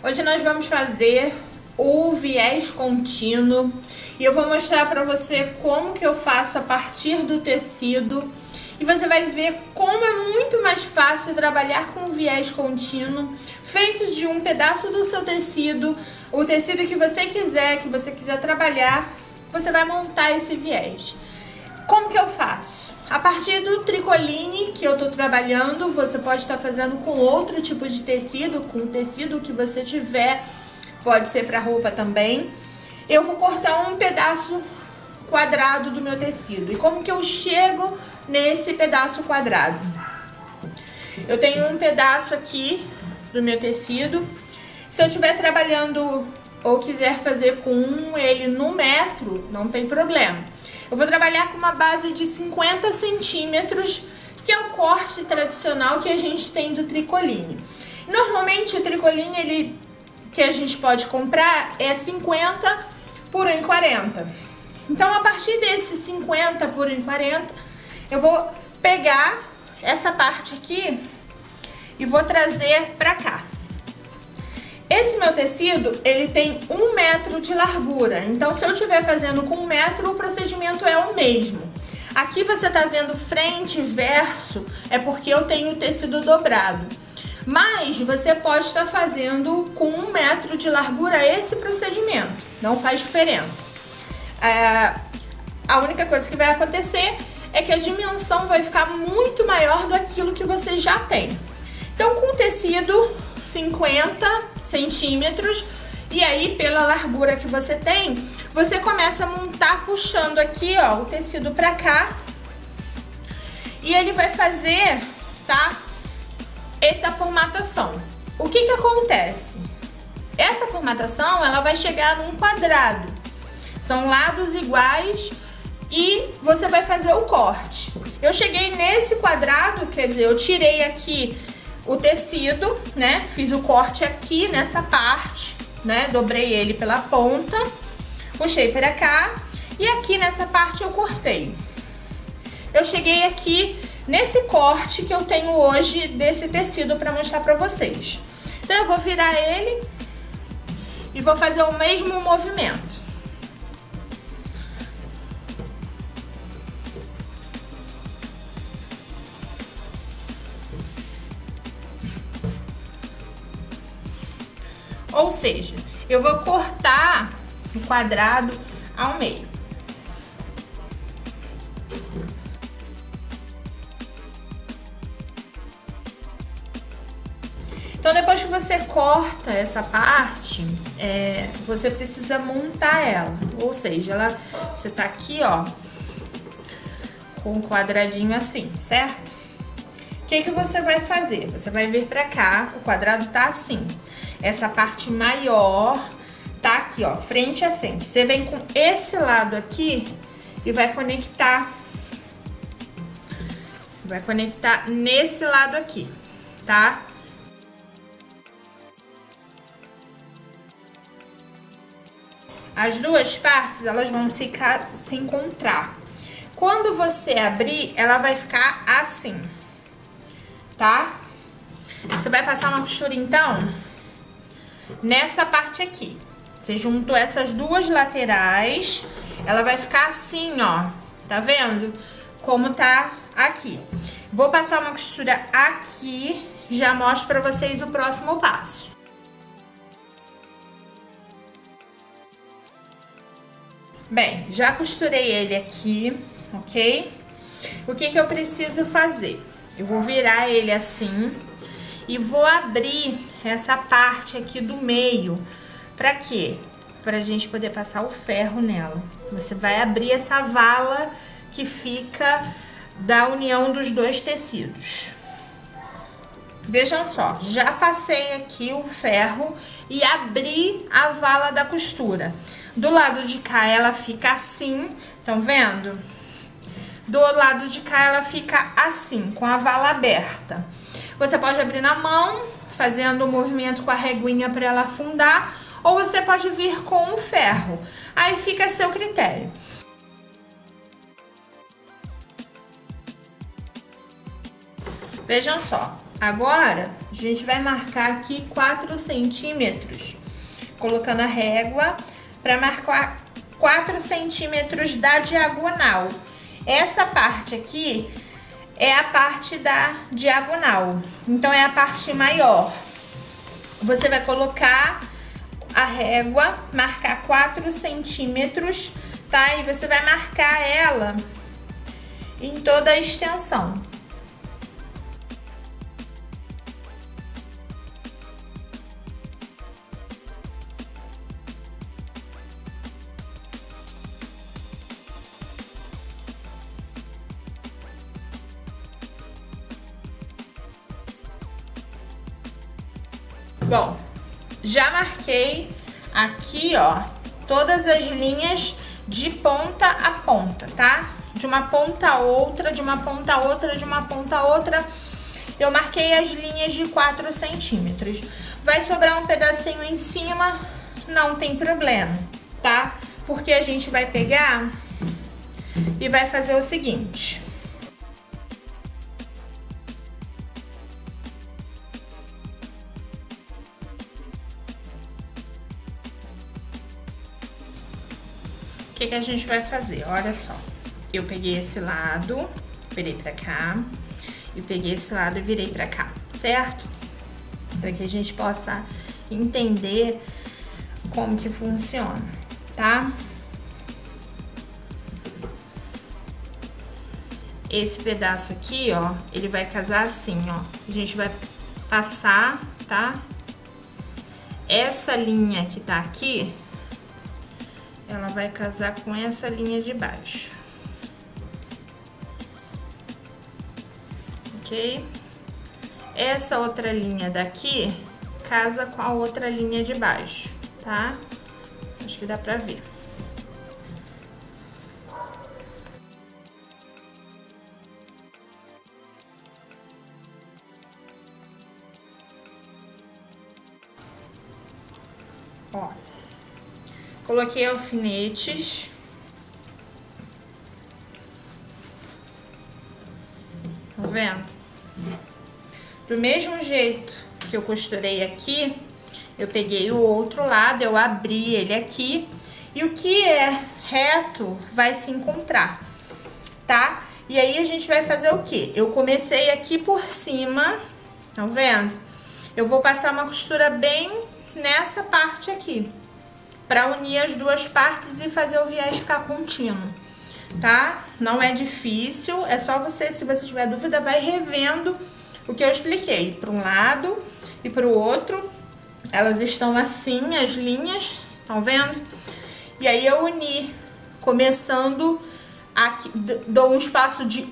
Hoje nós vamos fazer o viés contínuo e eu vou mostrar para você como que eu faço a partir do tecido e você vai ver como é muito mais fácil trabalhar com o viés contínuo feito de um pedaço do seu tecido, o tecido que você quiser trabalhar, você vai montar esse viés. Como que eu faço? A partir do tricoline que eu tô trabalhando, você pode estar fazendo com outro tipo de tecido, com o tecido que você tiver, pode ser para roupa também. Eu vou cortar um pedaço quadrado do meu tecido. E como que eu chego nesse pedaço quadrado? Eu tenho um pedaço aqui do meu tecido. Se eu estiver trabalhando ou quiser fazer com ele no metro, não tem problema. Eu vou trabalhar com uma base de 50 centímetros, que é o corte tradicional que a gente tem do tricoline. Normalmente o tricoline que a gente pode comprar é 50 por 1,40. Então a partir desse 50 por 1,40, eu vou pegar essa parte aqui e vou trazer pra cá. Esse meu tecido, ele tem 1 metro de largura, então se eu estiver fazendo com 1 metro, o procedimento é o mesmo. Aqui você tá vendo frente e verso, é porque eu tenho o tecido dobrado. Mas você pode estar fazendo com 1 metro de largura esse procedimento, não faz diferença. A única coisa que vai acontecer é que a dimensão vai ficar muito maior do aquilo que você já tem. Então com o tecido 50 centímetros, e aí pela largura que você tem, você começa a montar puxando aqui, ó, o tecido pra cá, e ele vai fazer, tá, essa formatação. O que que acontece? Essa formatação, ela vai chegar num quadrado, são lados iguais e você vai fazer o corte. Eu cheguei nesse quadrado, quer dizer, eu tirei aqui o tecido, né? Fiz o corte aqui nessa parte, né? Dobrei ele pela ponta, puxei para cá e aqui nessa parte eu cortei. Eu cheguei aqui nesse corte que eu tenho hoje desse tecido para mostrar para vocês. Então eu vou virar ele e vou fazer o mesmo movimento. Ou seja, eu vou cortar o quadrado ao meio. Então, depois que você corta essa parte, você precisa montar ela. Ou seja, você tá aqui, ó, com um quadradinho assim, certo? O que que você vai fazer? Você vai vir pra cá, o quadrado tá assim. Essa parte maior tá aqui, ó, frente a frente. Você vem com esse lado aqui e vai conectar nesse lado aqui, tá? As duas partes, elas vão se encontrar. Quando você abrir, ela vai ficar assim, tá? Você vai passar uma costura, então, nessa parte aqui. Você juntou essas duas laterais, ela vai ficar assim, ó. Tá vendo? Como tá aqui. Vou passar uma costura aqui, já mostro pra vocês o próximo passo. Bem, já costurei ele aqui, ok? O que que eu preciso fazer? Eu vou virar ele assim e vou abrir essa parte aqui do meio. Pra quê? Pra gente poder passar o ferro nela. Você vai abrir essa vala que fica da união dos dois tecidos. Vejam só, já passei aqui o ferro e abri a vala da costura. Do lado de cá ela fica assim, estão vendo? Do lado de cá ela fica assim, com a vala aberta. Você pode abrir na mão, fazendo o movimento com a reguinha para ela afundar, ou você pode vir com o ferro. Aí fica a seu critério. Vejam só, agora a gente vai marcar aqui 4 centímetros, colocando a régua para marcar 4 centímetros da diagonal. Essa parte aqui é a parte da diagonal, então é a parte maior. Você vai colocar a régua, marcar 4 centímetros, tá? E você vai marcar ela em toda a extensão. Bom, já marquei aqui, ó, todas as linhas de ponta a ponta, tá? De uma ponta a outra, de uma ponta a outra, de uma ponta a outra. Eu marquei as linhas de 4 centímetros. Vai sobrar um pedacinho em cima, não tem problema, tá? Porque a gente vai pegar e vai fazer o seguinte. O que a gente vai fazer? Olha só, eu peguei esse lado, virei pra cá, e peguei esse lado e virei pra cá, certo? Para que a gente possa entender como que funciona, tá? Esse pedaço aqui, ó, ele vai casar assim, ó. A gente vai passar, tá? Essa linha que tá aqui, ela vai casar com essa linha de baixo. Ok? Essa outra linha daqui casa com a outra linha de baixo, tá? Acho que dá pra ver. Ó. Coloquei alfinetes. Tá vendo? Do mesmo jeito que eu costurei aqui, eu peguei o outro lado, eu abri ele aqui. E o que é reto vai se encontrar, tá? E aí a gente vai fazer o quê? Eu comecei aqui por cima, tá vendo? Eu vou passar uma costura bem nessa parte aqui, para unir as duas partes e fazer o viés ficar contínuo, tá? Não é difícil, é só você, se você tiver dúvida, vai revendo o que eu expliquei, para um lado e para o outro. Elas estão assim, as linhas, estão vendo? E aí eu uni, começando aqui, dou um espaço de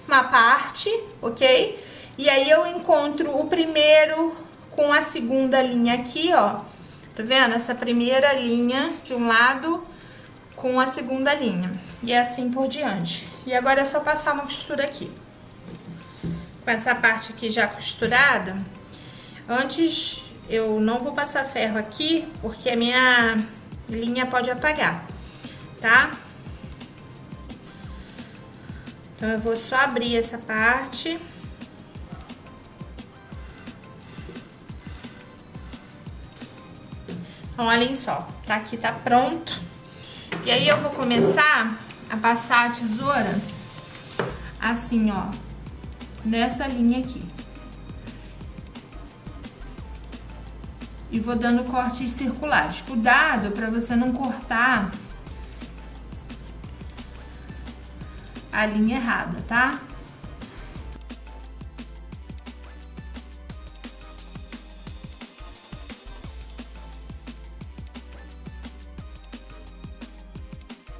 uma parte, ok? E aí eu encontro o primeiro com a segunda linha aqui, ó. Tá vendo? Essa primeira linha de um lado com a segunda linha. E assim por diante. E agora é só passar uma costura aqui. Com essa parte aqui já costurada. Antes, eu não vou passar ferro aqui, porque a minha linha pode apagar, tá? Então, eu vou só abrir essa parte. Então, olhem só, tá? Aqui tá pronto. E aí, eu vou começar a passar a tesoura assim, ó, nessa linha aqui. E vou dando cortes circulares. Cuidado pra você não cortar a linha errada, tá?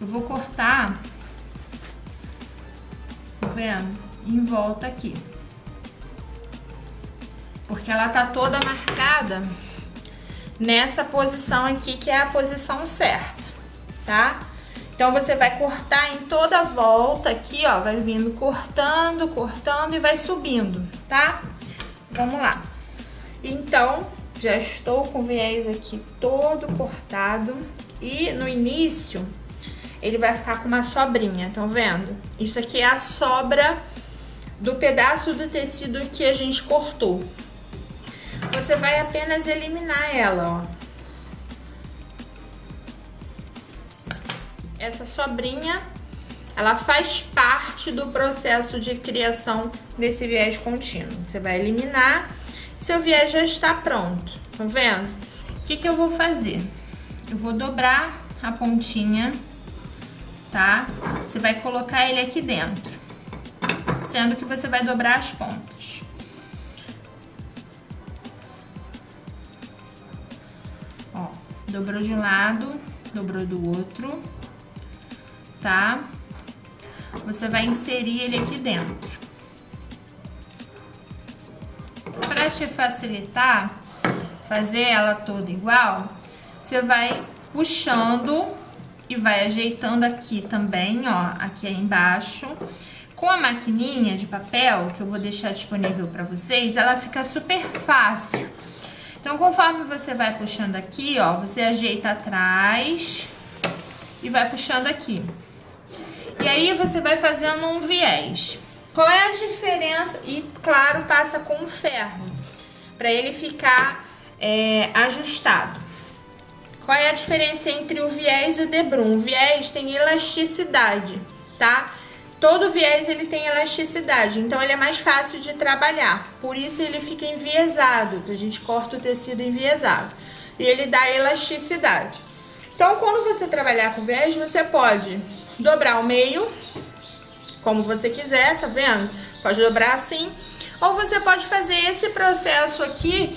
Eu vou cortar, tá vendo? Em volta aqui. Porque ela tá toda marcada nessa posição aqui, que é a posição certa, tá? Então, você vai cortar em toda a volta aqui, ó, vai vindo cortando, cortando e vai subindo, tá? Vamos lá. Então, já estou com o viés aqui todo cortado e no início ele vai ficar com uma sobrinha, estão vendo? Isso aqui é a sobra do pedaço do tecido que a gente cortou, você vai apenas eliminar ela, ó. Essa sobrinha, ela faz parte do processo de criação desse viés contínuo. Você vai eliminar, seu viés já está pronto, tá vendo? O que que eu vou fazer? Eu vou dobrar a pontinha, tá? Você vai colocar ele aqui dentro, sendo que você vai dobrar as pontas. Ó, dobrou de um lado, dobrou do outro, tá? Você vai inserir ele aqui dentro. Para te facilitar fazer ela toda igual, você vai puxando e vai ajeitando aqui também, ó, aqui embaixo. Com a maquininha de papel, que eu vou deixar disponível para vocês, ela fica super fácil. Então, conforme você vai puxando aqui, ó, você ajeita atrás e vai puxando aqui. E aí você vai fazendo um viés. Qual é a diferença? E claro, passa com ferro para ele ficar ajustado. Qual é a diferença entre o viés e o debrum? O viés tem elasticidade, tá? Todo viés ele tem elasticidade, então ele é mais fácil de trabalhar. Por isso ele fica enviesado. A gente corta o tecido enviesado e ele dá elasticidade. Então, quando você trabalhar com viés, você pode dobrar o meio, como você quiser, tá vendo? Pode dobrar assim, ou você pode fazer esse processo aqui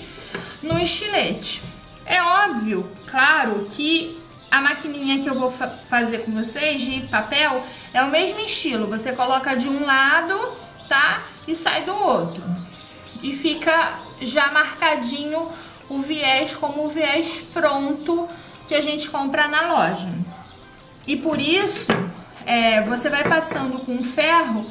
no estilete. É óbvio, claro, que a maquininha que eu vou fazer com vocês de papel é o mesmo estilo. Você coloca de um lado, tá? E sai do outro. E fica já marcadinho o viés como o viés pronto que a gente compra na loja. E por isso, você vai passando com ferro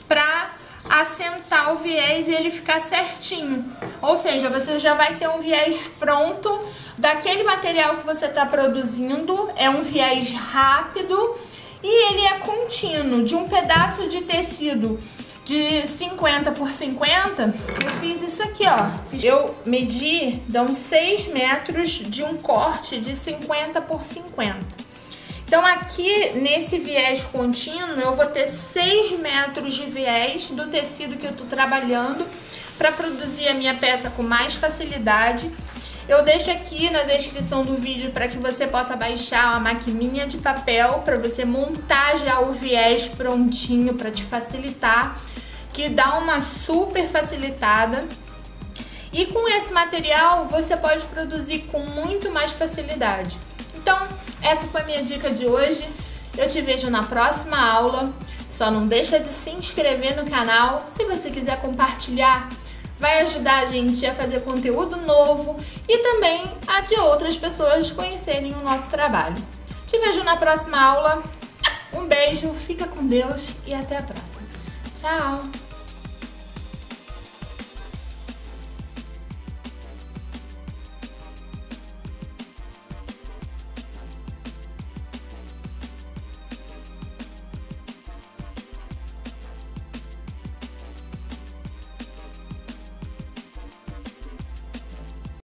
pra assentar o viés e ele ficar certinho. Ou seja, você já vai ter um viés pronto daquele material que você está produzindo. É um viés rápido e ele é contínuo. De um pedaço de tecido de 50 por 50, eu fiz isso aqui, ó. Eu medi, dão 6 metros de um corte de 50 por 50. Então, aqui nesse viés contínuo, eu vou ter 6 metros de viés do tecido que eu tô trabalhando para produzir a minha peça com mais facilidade. Eu deixo aqui na descrição do vídeo para que você possa baixar uma maquininha de papel para você montar já o viés prontinho para te facilitar, que dá uma super facilitada. E com esse material você pode produzir com muito mais facilidade. Então, essa foi a minha dica de hoje. Eu te vejo na próxima aula. Só não deixa de se inscrever no canal. Se você quiser compartilhar, vai ajudar a gente a fazer conteúdo novo e também a de outras pessoas conhecerem o nosso trabalho. Te vejo na próxima aula. Um beijo, fica com Deus e até a próxima. Tchau!